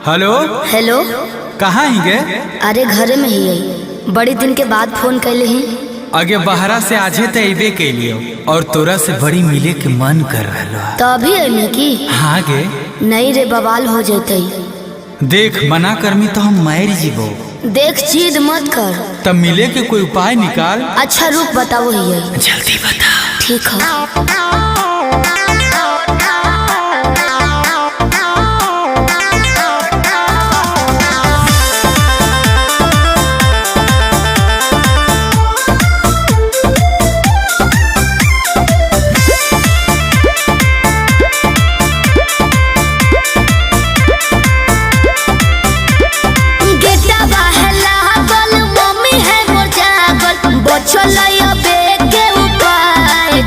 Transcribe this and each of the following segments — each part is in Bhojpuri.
Hello hello. कहाँ ही गे? अरे घरे में ही है, बड़ी दिन के बाद फोन कैले ही। आगे बहरा से आजे तो अबे कैलियो और तोरा से बड़ी मिले के मन कर रहा। तो अभी अइले की? हाँ गे। नहीं रे, बवाल हो जैते। देख मना करमी तो हम मार जीवो। देख जिद मत कर। तब मिले के कोई उपाय निकाल। अच्छा रुक बताओ ही है। जल्दी बता। ठीक है।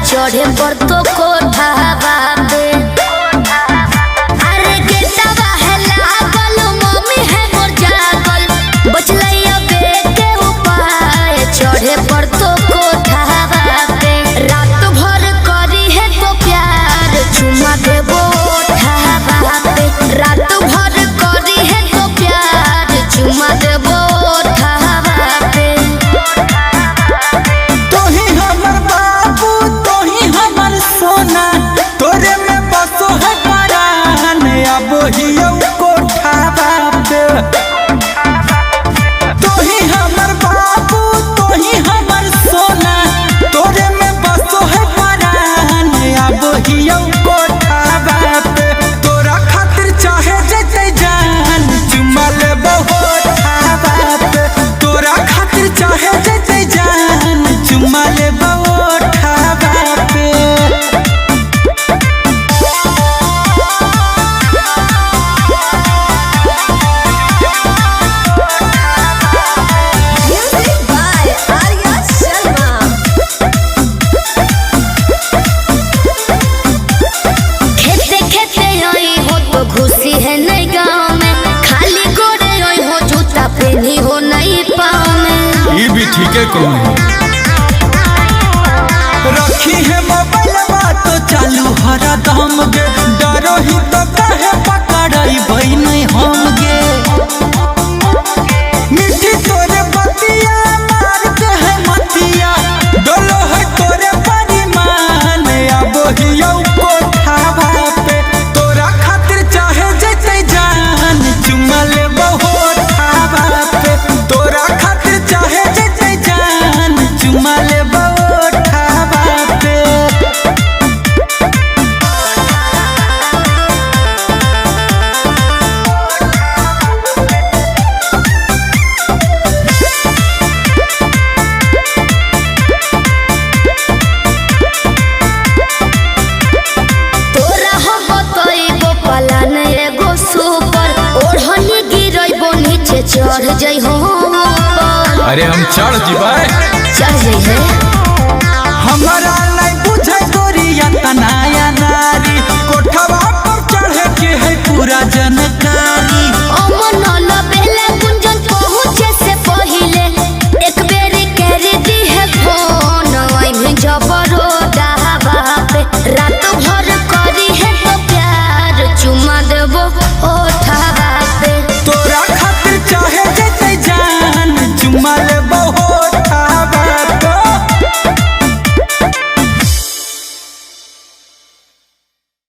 चढ़े पर तो कोठावा पे, अरे गेटवा है लागल, मम्मी है मोर जागल, बचलैया बे के उपाय। चढ़े पर तो कोठावा पे, रात भर करी है तो प्यार, चुमा देबो ओठावा पे। रात भर करी है तो प्यार, चुमा देबो ओठावा पे। तोरे में बसो है परान, अब हियो कोठावा पे। तोही हमर बाबू, तोही हमर सोना, तोरे में बसो है परान, अब हियो कोठावा पे। तोरा खातिर चाहे जैते जान, चुमा लेबो ओठावा पे। तोरा खातिर चाहे जैते जान, चुमा लेबो ओठावा पे। खुशी है नहीं गाँव में, खाली गोरे रोई हो, जूता पहनी हो नहीं पाँव में। ये भी ठीक है। कौन रखी है मोबाइल बात तो चालू हरा दम गे, डरो ही तो कहे पकड़ाई भाई नहीं हम गे। मिठी तोरे बतिया मार के है मतिया, डोलो है तोरे परिमान, अब हियो कोठावा पे। तोरा खातिर चाहे जैते जान, चुमा लेबो ओठावा पे। तोरा खातिर चाहे जैते जान, चुमा लेबो ओठावा पे। तोरा हम बतइबो पलान एगो सुपर, ओढ़नी गिरइबो नीचे चढ़ जइ हो ऊपर। अरे हम चढ़ जीवाए, चढ़ जइ है। हमारा नहीं बुझे गोरिया तनाया नारी, कोठवा पर चढ़े के है पूरा जन